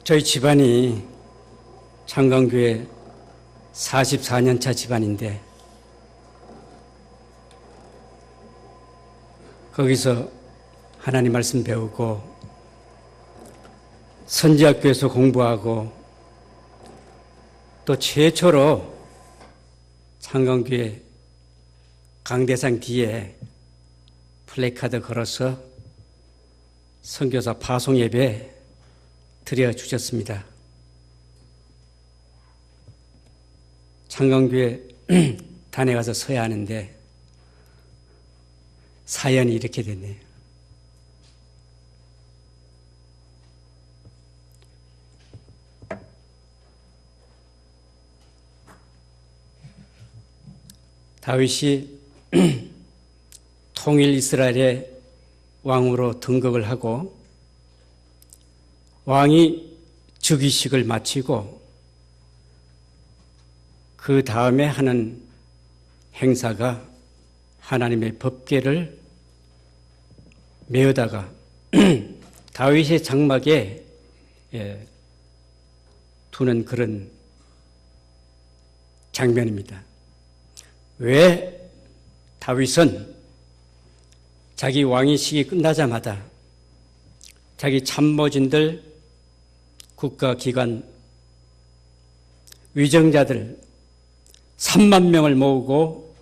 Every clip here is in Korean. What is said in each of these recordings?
저희 집안이 창강교회 44년 차 집안인데 거기서 하나님 말씀 배우고 선지학교에서 공부하고 또 최초로 창강교회 강대상 뒤에 플래카드 걸어서 선교사 파송 예배 드려주셨습니다. 창강교회 단에 가서 서야 하는데 사연이 이렇게 됐네요. 다윗이 통일 이스라엘의 왕으로 등극을 하고 왕이 즉위식을 마치고 그 다음에 하는 행사가 하나님의 법궤를 메어다가 다윗의 장막에 두는 그런 장면입니다. 왜 다윗은 자기 왕위식이 끝나자마자 자기 참모진들, 국가기관, 위정자들 3만 명을 모으고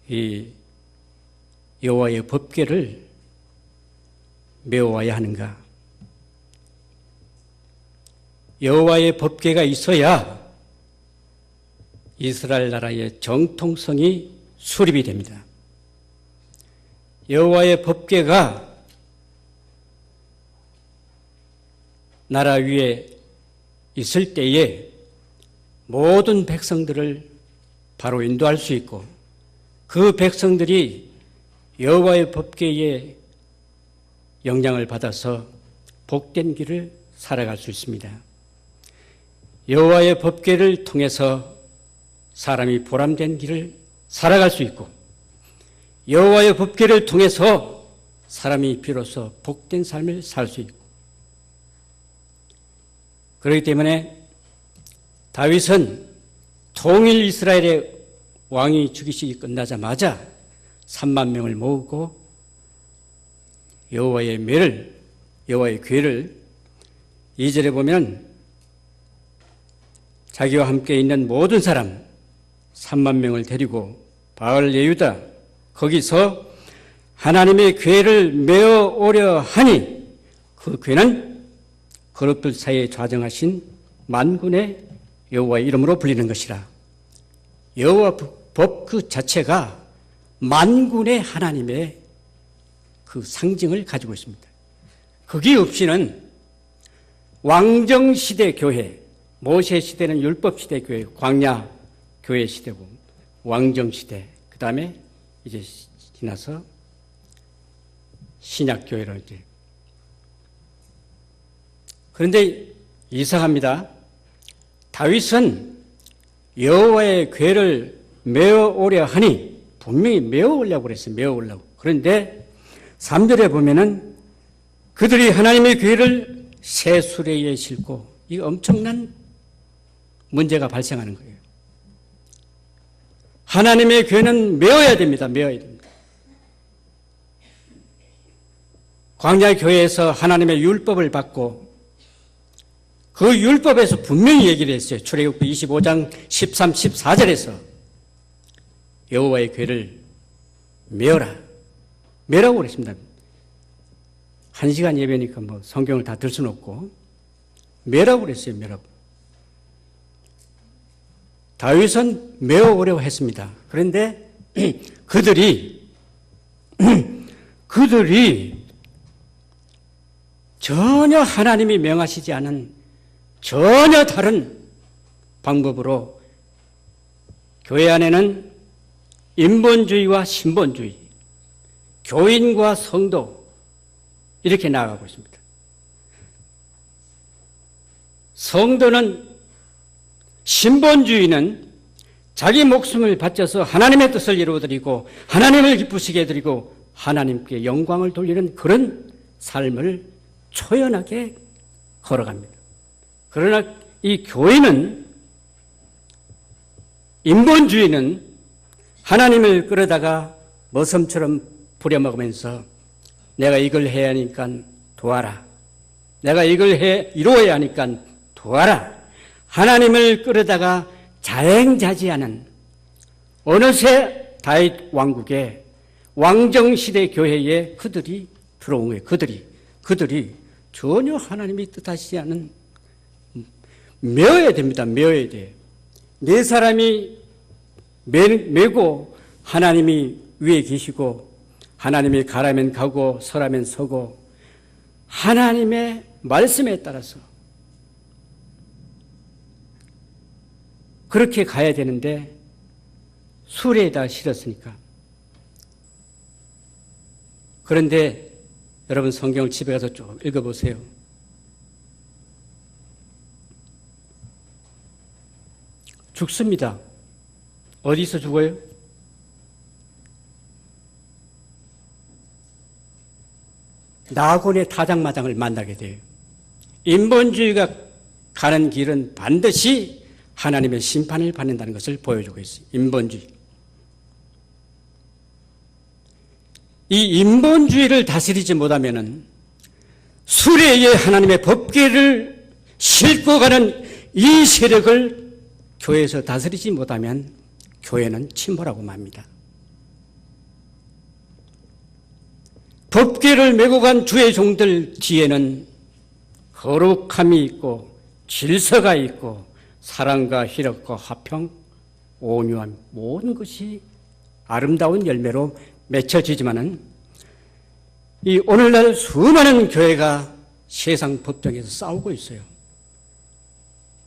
이 여호와의 법궤를 메워와야 하는가? 여호와의 법궤가 있어야 이스라엘 나라의 정통성이 수립이 됩니다. 여호와의 법궤가 나라 위에 있을 때에 모든 백성들을 바로 인도할 수 있고 그 백성들이 여호와의 법궤의 영향을 받아서 복된 길을 살아갈 수 있습니다. 여호와의 법궤를 통해서 사람이 보람된 길을 살아갈 수 있고 여호와의 법궤를 통해서 사람이 비로소 복된 삶을 살 수 있고 그렇기 때문에 다윗은 통일 이스라엘의 왕이 즉위식이 끝나자마자 3만 명을 모으고 여호와의 궤를 2절에 보면 자기와 함께 있는 모든 사람 3만 명을 데리고 바알 예후다 거기서 하나님의 궤를 메어 오려 하니 그 궤는 그룹들 사이에 좌정하신 만군의 여호와의 이름으로 불리는 것이라. 여호와 법 그 자체가 만군의 하나님의 그 상징을 가지고 있습니다. 거기 없이는 왕정시대 교회, 모세 시대는 율법시대 교회, 광야 교회 시대고 왕정시대, 그 다음에 이제 지나서 신약교회로 이제. 그런데 이상합니다. 다윗은 여호와의 궤를 메어 오려 하니 분명히 메어 오려고 그랬어요. 메어 오려고. 그런데 3절에 보면은 그들이 하나님의 궤를 새 수레에 싣고 이 엄청난 문제가 발생하는 거예요. 하나님의 궤는 메어야 됩니다. 메어야 됩니다. 광야 교회에서 하나님의 율법을 받고 그 율법에서 분명히 얘기를 했어요. 출애굽기 25장 13, 14절에서 여호와의 궤를 메어라. 메라고 그랬습니다. 1시간 예배니까 뭐 성경을 다 들 수는 없고 메라고 그랬어요. 메라고. 다윗은 메어 오려고 했습니다. 그런데 그들이 전혀 하나님이 명하시지 않은 전혀 다른 방법으로 교회 안에는 인본주의와 신본주의, 교인과 성도 이렇게 나아가고 있습니다. 성도는 신본주의는 자기 목숨을 바쳐서 하나님의 뜻을 이루어드리고 하나님을 기쁘시게 해드리고 하나님께 영광을 돌리는 그런 삶을 초연하게 걸어갑니다. 그러나 이 교회는, 인본주의는 하나님을 끌어다가 머슴처럼 부려먹으면서 내가 이걸 해야 하니까 도와라. 내가 이걸 이루어야 하니까 도와라. 하나님을 끌어다가 자행자지하는, 어느새 다윗 왕국의 왕정시대 교회에 그들이 들어온 거예요. 그들이 전혀 하나님이 뜻하시지 않은, 메어야 됩니다. 메어야 돼요. 네 사람이 메고 하나님이 위에 계시고, 하나님이 가라면 가고 서라면 서고, 하나님의 말씀에 따라서 그렇게 가야 되는데 수레에다 실었으니까. 그런데 여러분 성경을 집에 가서 쭉 읽어보세요. 죽습니다. 어디서 죽어요? 나곤의 타작마당을 만나게 돼요. 인본주의가 가는 길은 반드시 하나님의 심판을 받는다는 것을 보여주고 있어요. 인본주의. 이 인본주의를 다스리지 못하면은 수레에 하나님의 법궤를 싣고 가는 이 세력을 교회에서 다스리지 못하면 교회는 침몰하고 맙니다. 법궤를 메고 간 주의 종들 뒤에는 거룩함이 있고 질서가 있고 사랑과 희락과 화평, 온유함, 모든 것이 아름다운 열매로 맺혀지지만은 이 오늘날 수많은 교회가 세상 법정에서 싸우고 있어요.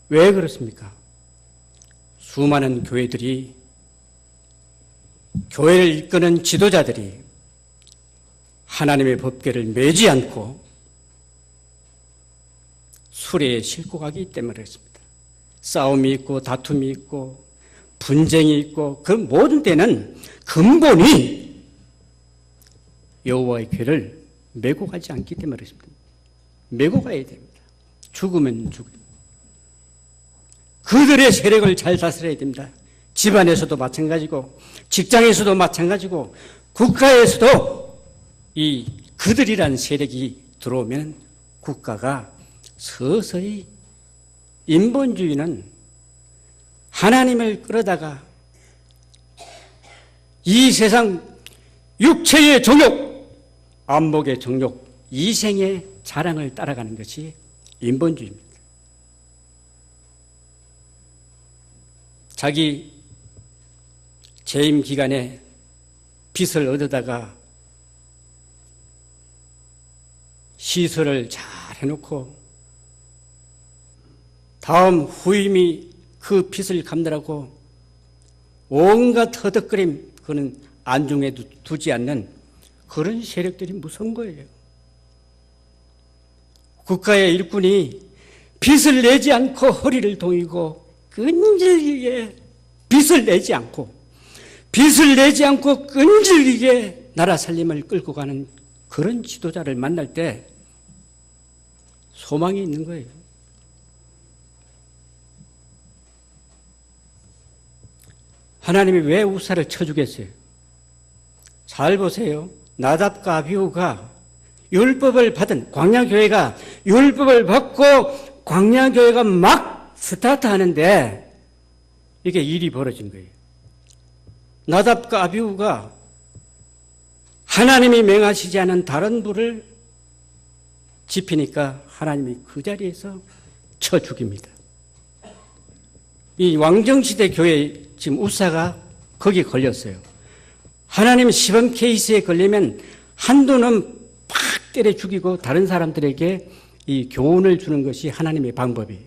왜 그렇습니까? 수많은 교회들이, 교회를 이끄는 지도자들이 하나님의 법궤를 매지 않고 수레에 싣고 가기 때문에 그렇습니다. 싸움이 있고 다툼이 있고 분쟁이 있고 그 모든 때는 근본이 여호와의 궤를 메고 가지 않기 때문에 그렇습니다. 메고 가야 됩니다. 죽으면 죽어요. 그들의 세력을 잘 다스려야 됩니다. 집안에서도 마찬가지고 직장에서도 마찬가지고 국가에서도 이 그들이란 세력이 들어오면 국가가 서서히, 인본주의는 하나님을 끌어다가 이 세상 육체의 정욕, 안목의 정욕, 이생의 자랑을 따라가는 것이 인본주의입니다. 자기 재임 기간에 빚을 얻어다가 시설을 잘 해놓고 다음 후임이 그 빚을 갚느라고 온갖 허덕거림, 그는 안중에 두지 않는 그런 세력들이 무서운 거예요. 국가의 일꾼이 빚을 내지 않고 허리를 동이고 끈질기게 빚을 내지 않고 끈질기게 나라 살림을 끌고 가는 그런 지도자를 만날 때 소망이 있는 거예요. 하나님이 왜 우사를 쳐주겠어요? 잘 보세요. 나답과 아비후가 율법을 받은, 광야교회가 율법을 받고 광야교회가 막 스타트하는데 이게 일이 벌어진 거예요. 나답과 아비후가 하나님이 명하시지 않은 다른 불을 지피니까 하나님이 그 자리에서 쳐 죽입니다. 이 왕정시대 교회 지금 우사가 거기에 걸렸어요. 하나님 시범 케이스에 걸리면 한도는 팍 때려 죽이고 다른 사람들에게 이 교훈을 주는 것이 하나님의 방법이에요.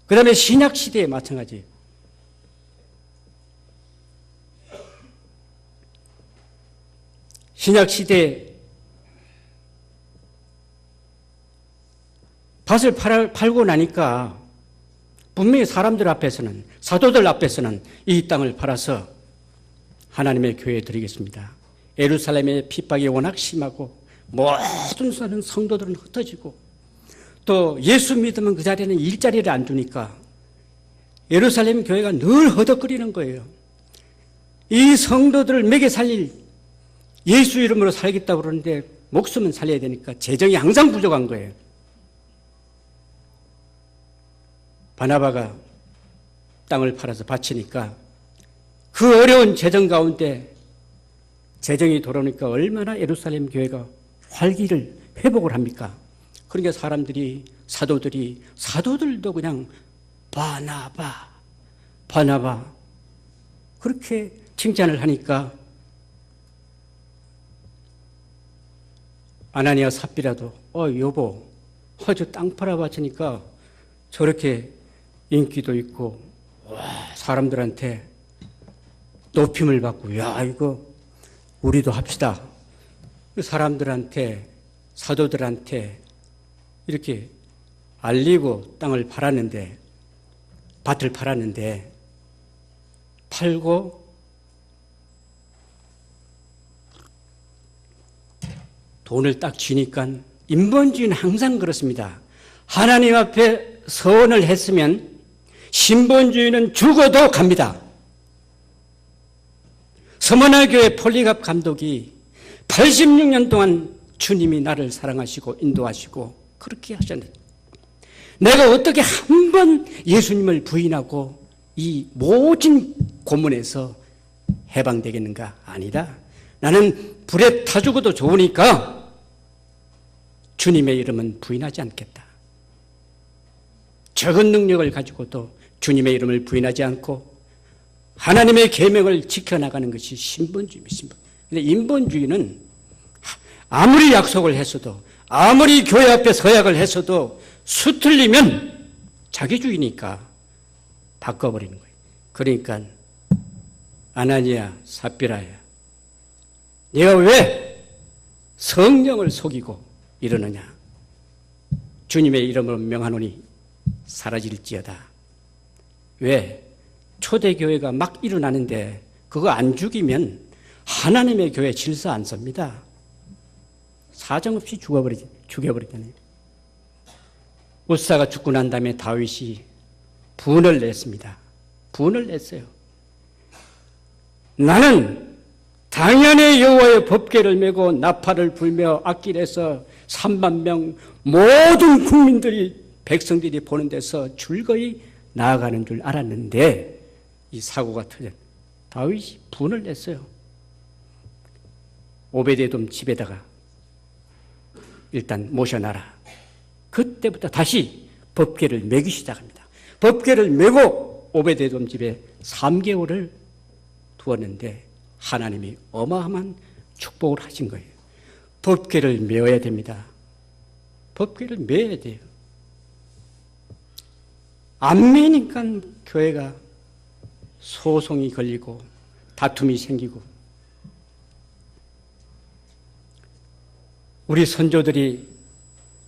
그 다음에 신약시대에 마찬가지예요. 신약시대에 밭을 팔고 나니까 분명히 사람들 앞에서는, 사도들 앞에서는 이 땅을 팔아서 하나님의 교회에 드리겠습니다. 예루살렘의 핍박이 워낙 심하고 모든 사는 성도들은 흩어지고 또 예수 믿으면 그 자리에는 일자리를 안 주니까 예루살렘 교회가 늘 허덕거리는 거예요. 이 성도들을 먹여 살릴 예수 이름으로 살겠다고 그러는데 목숨은 살려야 되니까 재정이 항상 부족한 거예요. 바나바가 땅을 팔아서 바치니까 그 어려운 재정 가운데 재정이 돌아오니까 얼마나 예루살렘 교회가 활기를 회복을 합니까? 그러니까 사람들이 사도들도 그냥 바나바 그렇게 칭찬을 하니까 아나니아 삽비라도 여보 저 땅 팔아 바치니까 저렇게 인기도 있고 사람들한테 높임을 받고 야 이거 우리도 합시다. 사람들한테 사도들한테 이렇게 알리고 땅을 팔았는데 밭을 팔았는데 팔고 돈을 딱 쥐니까 인본주의는 항상 그렇습니다. 하나님 앞에 서원을 했으면 신본주의는 죽어도 갑니다. 서머나교회 폴리갑 감독이 86년 동안 주님이 나를 사랑하시고 인도하시고 그렇게 하셨는데 내가 어떻게 한 번 예수님을 부인하고 이 모진 고문에서 해방되겠는가? 아니다. 나는 불에 타 죽어도 좋으니까 주님의 이름은 부인하지 않겠다. 적은 능력을 가지고도 주님의 이름을 부인하지 않고 하나님의 계명을 지켜나가는 것이 신본주의입니다. 그런데 인본주의는 아무리 약속을 했어도 아무리 교회 앞에 서약을 했어도 수틀리면 자기주의니까 바꿔버리는 거예요. 그러니까 아나니아 삽비라야 네가 왜 성령을 속이고 이러느냐. 주님의 이름으로 명하노니 사라질지어다. 왜? 초대교회가 막 일어나는데 그거 안 죽이면 하나님의 교회 질서 안 섭니다. 사정없이 죽여버리잖아요. 우사가 죽고 난 다음에 다윗이 분을 냈습니다. 분을 냈어요. 나는 당연히 여호와의 법궤를 메고 나팔을 불며 악길에서 3만 명 모든 국민들이 백성들이 보는 데서 즐거이 나아가는 줄 알았는데 이 사고가 터졌. 다윗이 분을 냈어요. 오베데돔 집에다가 일단 모셔놔라. 그때부터 다시 법궤를 메기 시작합니다. 법궤를 메고 오베데돔 집에 3개월을 두었는데 하나님이 어마어마한 축복을 하신 거예요. 법궤를 메어야 됩니다. 법궤를 메어야 돼요. 안 메니까 교회가 소송이 걸리고 다툼이 생기고 우리 선조들이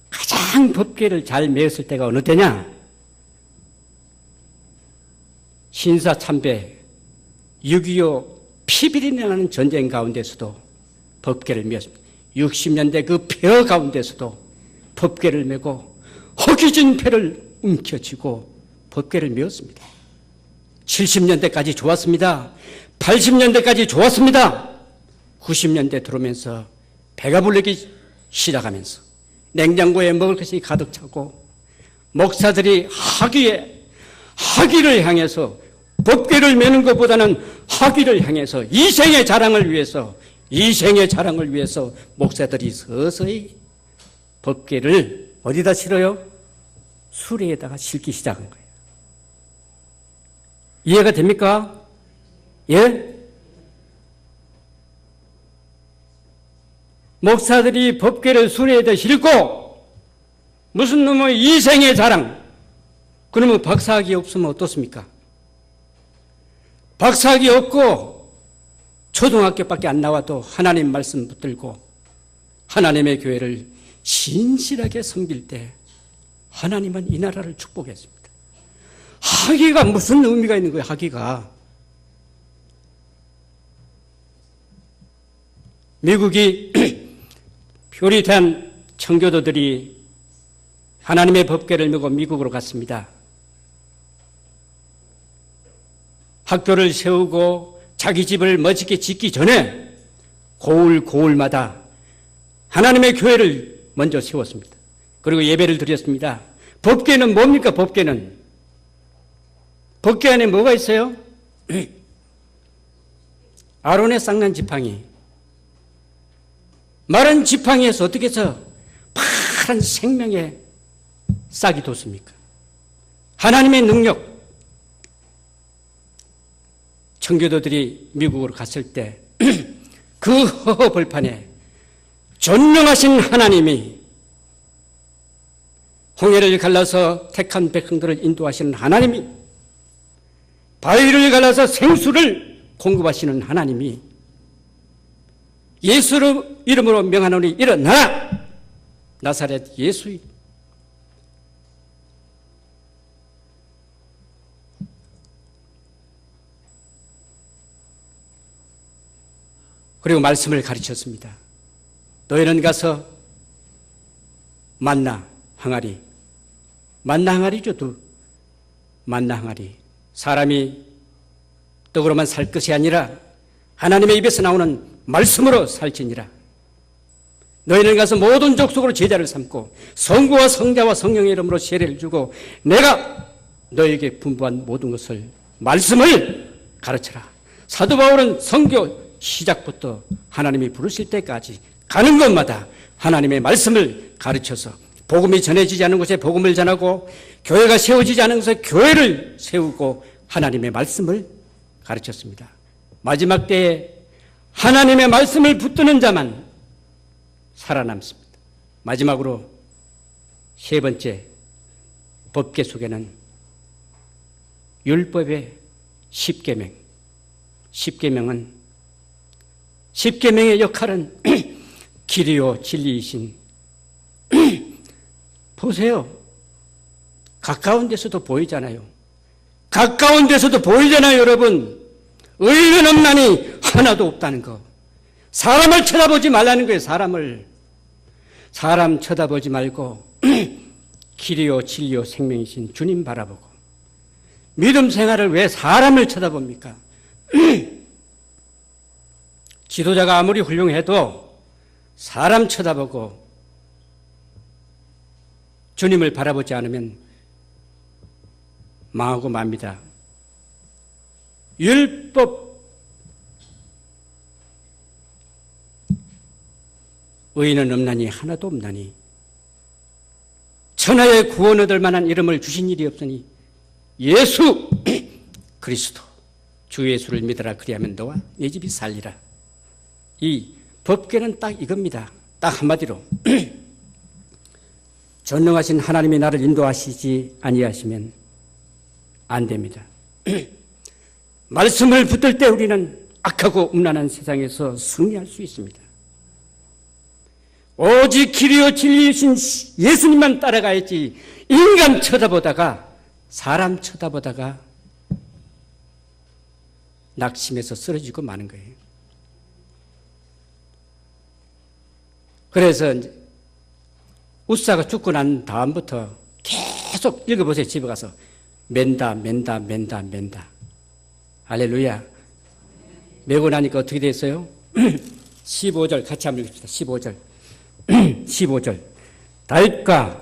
가장 법궤를 잘 메었을 때가 어느 때냐? 신사참배 6.25 피비린내 나는 전쟁 가운데서도 법궤를 메었습니다. 60년대 그 폐허 가운데서도 법궤를 메고 허기진 패를 움켜쥐고 법궤를 메었습니다. 70년대까지 좋았습니다. 80년대까지 좋았습니다. 90년대 들어오면서 배가 불리기 시작하면서 냉장고에 먹을 것이 가득 차고 목사들이 학위를 향해서 법궤를 메는 것보다는 학위를 향해서 이생의 자랑을 위해서 목사들이 서서히 법궤를 어디다 실어요? 수레에다가 실기 시작한 거예요. 이해가 됩니까? 예? 목사들이 법궤를 수레에다 싣고 무슨 놈의 이생의 자랑. 그러면 박사학위 없으면 어떻습니까? 박사학위 없고 초등학교밖에 안 나와도 하나님 말씀 붙들고 하나님의 교회를 신실하게 섬길 때 하나님은 이 나라를 축복했습니다. 학위가 무슨 의미가 있는 거예요? 학위가. 미국이 우리 대한 청교도들이 하나님의 법궤를 메고 미국으로 갔습니다. 학교를 세우고 자기 집을 멋지게 짓기 전에 고을마다 하나님의 교회를 먼저 세웠습니다. 그리고 예배를 드렸습니다. 법궤는 뭡니까? 법궤는 법궤 안에 뭐가 있어요? 아론의 쌍난 지팡이. 마른 지팡이에서 어떻게 해서 파란 생명의 싹이 돋습니까? 하나님의 능력. 청교도들이 미국으로 갔을 때 그 허허벌판에 존명하신 하나님이 홍해를 갈라서 택한 백성들을 인도하시는 하나님이 바위를 갈라서 생수를 공급하시는 하나님이 예수 이름으로 명하노니 일어나라! 나사렛 예수. 그리고 말씀을 가르쳤습니다. 너희는 가서 만나 항아리. 만나 항아리죠. 만나 항아리. 사람이 떡으로만 살 것이 아니라 하나님의 입에서 나오는 말씀으로 살지니라. 너희는 가서 모든 족속으로 제자를 삼고 성부와 성자와 성령의 이름으로 세례를 주고 내가 너에게 분부한 모든 것을 말씀을 가르쳐라. 사도 바울은 선교 시작부터 하나님이 부르실 때까지 가는 곳마다 하나님의 말씀을 가르쳐서 복음이 전해지지 않은 곳에 복음을 전하고 교회가 세워지지 않은 곳에 교회를 세우고 하나님의 말씀을 가르쳤습니다. 마지막 때에 하나님의 말씀을 붙드는 자만 살아남습니다. 마지막으로 세 번째 법궤 속에는 율법의 십계명. 십계명의 역할은 길이요 진리이신. 보세요. 가까운 데서도 보이잖아요. 가까운 데서도 보이잖아요, 여러분. 의는 없나니 하나도 없다는 거. 사람을 쳐다보지 말라는 거예요, 사람을. 사람 쳐다보지 말고 길이요 진리요 생명이신 주님 바라보고. 믿음 생활을 왜 사람을 쳐다봅니까? 지도자가 아무리 훌륭해도 사람 쳐다보고 주님을 바라보지 않으면 망하고 맙니다. 율법, 의인은 없나니 하나도 없나니 천하의 구원 얻을 만한 이름을 주신 일이 없으니 예수 그리스도 주 예수를 믿어라. 그리하면 너와 네 집이 살리라. 이 법궤는 딱 이겁니다. 딱 한마디로 전능하신 하나님이 나를 인도하시지 아니하시면 안 됩니다. 말씀을 붙들 때 우리는 악하고 음란한 세상에서 승리할 수 있습니다. 오직 길이요 진리이신 예수님만 따라가야지 인간 쳐다보다가 사람 쳐다보다가 낙심해서 쓰러지고 마는 거예요. 그래서 우사가 죽고 난 다음부터 계속 읽어보세요. 집에 가서 맨다. 할렐루야. 메고 나니까 어떻게 됐어요? 15절 같이 한번 읽읍시다. 15절 다윗과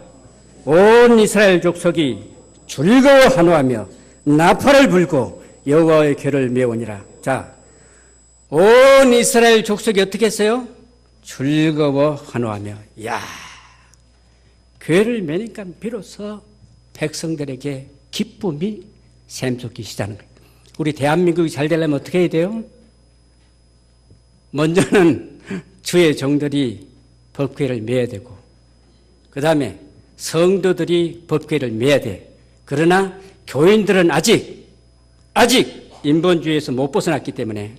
온 이스라엘 족속이 즐거워 한호하며 나팔을 불고 여호와의 궤를 메우니라. 자, 온 이스라엘 족속이 어떻게 했어요? 즐거워 한호하며. 야, 궤를 메니까 비로소 백성들에게 기쁨이 샘솟기 시작하는 거예요. 우리 대한민국이 잘 되려면 어떻게 해야 돼요? 먼저는 주의 종들이 법궤를 메야 되고, 그 다음에 성도들이 법궤를 메야 돼. 그러나 교인들은 아직 인본주의에서 못 벗어났기 때문에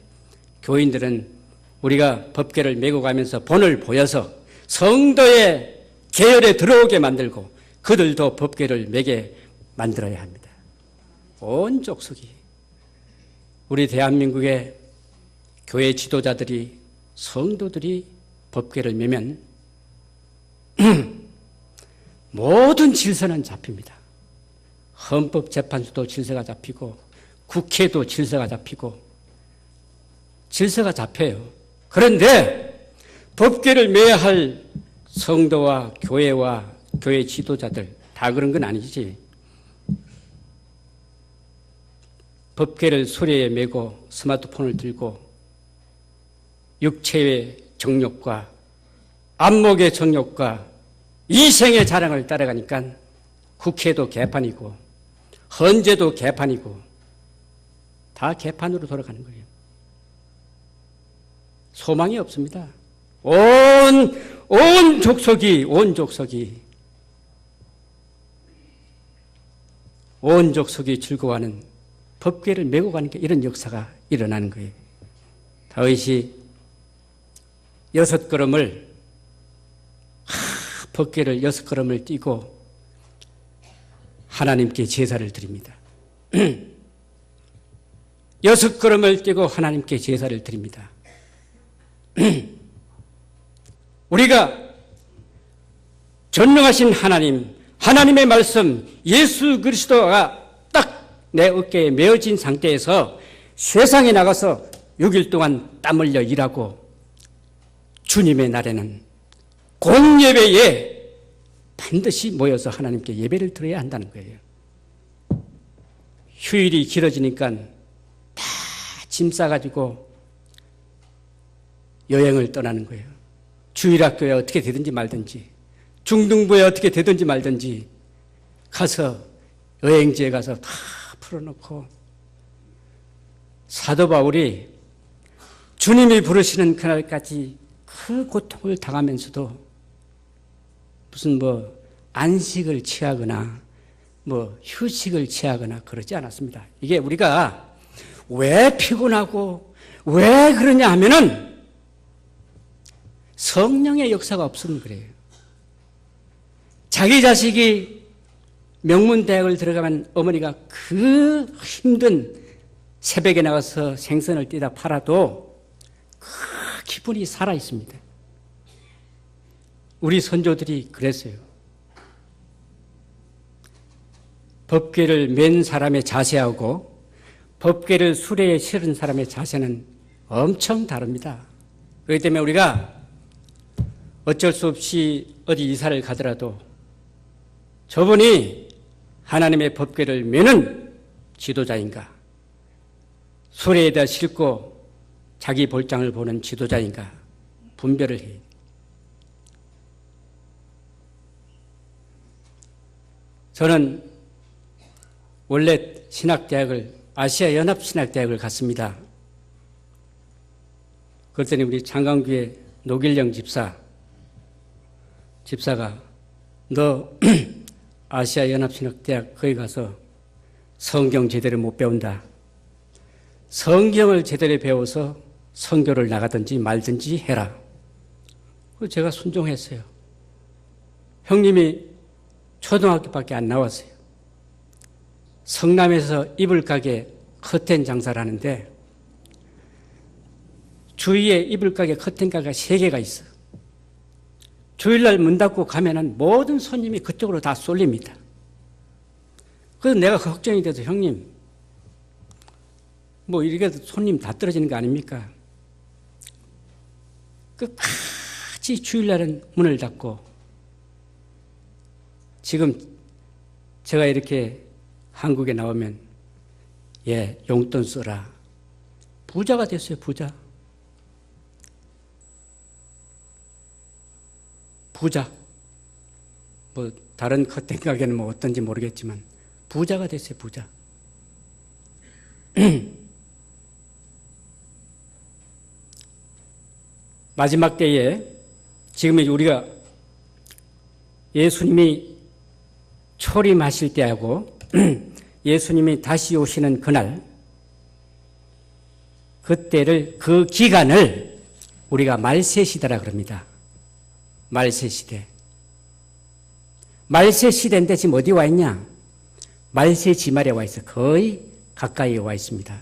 교인들은 우리가 법궤를 메고 가면서 본을 보여서 성도의 계열에 들어오게 만들고 그들도 법궤를 메게 만들어야 합니다. 온 족속이. 우리 대한민국의 교회 지도자들이 성도들이 법궤를 메면 모든 질서는 잡힙니다. 헌법재판소도 질서가 잡히고 국회도 질서가 잡히고 질서가 잡혀요. 그런데 법궤를 매야 할 성도와 교회와 교회 지도자들 다 그런 건 아니지. 법궤를 수레에 메고 스마트폰을 들고 육체의 정욕과 안목의 정욕과 이생의 자랑을 따라가니까 국회도 개판이고 헌재도 개판이고 다 개판으로 돌아가는 거예요. 소망이 없습니다. 온 족속이 즐거워하는 법궤를 메고 가니까 이런 역사가 일어나는 거예요. 다윗이 6걸음을 법궤를 6걸음을 띄고 하나님께 제사를 드립니다. 6걸음을 띄고 하나님께 제사를 드립니다. 우리가 전능하신 하나님, 하나님의 말씀, 예수 그리스도가 딱 내 어깨에 메어진 상태에서 세상에 나가서 6일 동안 땀 흘려 일하고 주님의 날에는 공예배에 반드시 모여서 하나님께 예배를 드려야 한다는 거예요. 휴일이 길어지니까 다 짐 싸가지고 여행을 떠나는 거예요. 주일학교에 어떻게 되든지 말든지 중등부에 어떻게 되든지 말든지 가서 여행지에 가서 다 풀어놓고 사도 바울이 주님이 부르시는 그날까지 그 고통을 당하면서도 무슨 안식을 취하거나 휴식을 취하거나 그러지 않았습니다. 이게 우리가 왜 피곤하고 왜 그러냐 하면은 성령의 역사가 없으면 그래요. 자기 자식이 명문대학을 들어가면 어머니가 그 힘든 새벽에 나가서 생선을 떼다 팔아도 그 기분이 살아있습니다. 우리 선조들이 그랬어요. 법궤를 맨 사람의 자세하고 법궤를 수레에 실은 사람의 자세는 엄청 다릅니다. 그렇기 때문에 우리가 어쩔 수 없이 어디 이사를 가더라도 저분이 하나님의 법궤를 메는 지도자인가, 수레에다 싣고 자기 볼장을 보는 지도자인가 분별을 해요. 저는 원래 아시아연합신학대학을 갔습니다. 그랬더니 우리 장강교회 노길영 집사가 너 아시아연합신학대학 거기 가서 성경 제대로 못 배운다. 성경을 제대로 배워서 선교를 나가든지 말든지 해라. 그래서 제가 순종했어요. 형님이 초등학교밖에 안 나왔어요. 성남에서 이불 가게 커튼 장사를 하는데 주위에 이불 가게 커튼 가게가 3개가 있어. 주일날 문 닫고 가면은 모든 손님이 그쪽으로 다 쏠립니다. 그래서 내가 걱정이 돼서 형님, 이렇게 손님 다 떨어지는 거 아닙니까? 끝까지 주일날은 문을 닫고 지금 제가 이렇게 한국에 나오면 용돈 써라. 부자가 됐어요, 부자. 다른 커튼 가게는 어떤지 모르겠지만 부자가 됐어요, 부자. 마지막 때에 지금 우리가 예수님이 초림하실 때하고 예수님이 다시 오시는 그날, 그 기간을 우리가 말세시대라 그럽니다. 말세시대. 말세시대인데 지금 어디 와 있냐? 말세지말에 와 있어. 거의 가까이에 와 있습니다.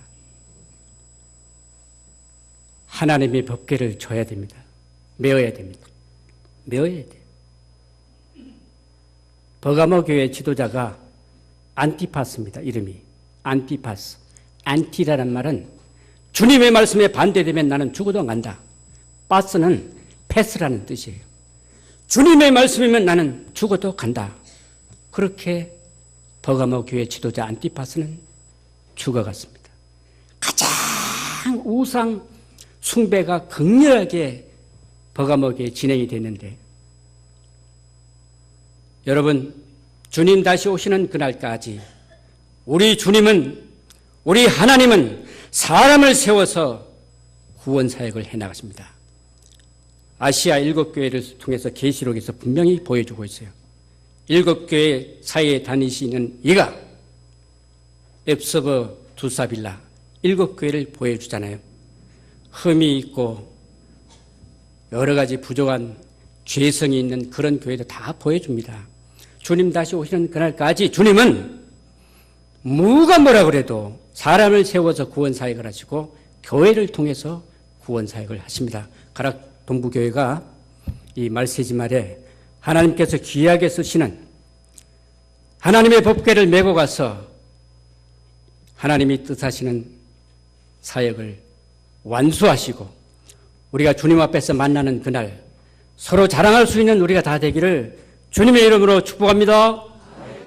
하나님의 법궤를 줘야 됩니다. 메어야 됩니다. 메어야 돼. 버가모 교회 지도자가 안티파스입니다. 이름이 안티파스. 안티라는 말은 주님의 말씀에 반대되면 나는 죽어도 안 간다. 파스는 패스라는 뜻이에요. 주님의 말씀이면 나는 죽어도 간다. 그렇게 버가모 교회 지도자 안티파스는 죽어갔습니다. 가장 우상 숭배가 극렬하게 버가모 교회에 진행이 됐는데, 여러분, 주님 다시 오시는 그날까지 우리 주님은, 우리 하나님은 사람을 세워서 구원 사역을 해나가십니다. 아시아 7교회를 통해서 계시록에서 분명히 보여주고 있어요. 7교회 사이에 다니시는 이가 앱서버 두사빌라 7교회를 보여주잖아요. 흠이 있고 여러 가지 부족한 죄성이 있는 그런 교회도 다 보여줍니다. 주님 다시 오시는 그날까지 주님은 누가 뭐라 그래도 사람을 세워서 구원 사역을 하시고 교회를 통해서 구원 사역을 하십니다. 가락 동부교회가 이 말세지 말에 하나님께서 귀하게 쓰시는 하나님의 법궤를 메고 가서 하나님이 뜻하시는 사역을 완수하시고 우리가 주님 앞에서 만나는 그날 서로 자랑할 수 있는 우리가 다 되기를 주님의 이름으로 축복합니다.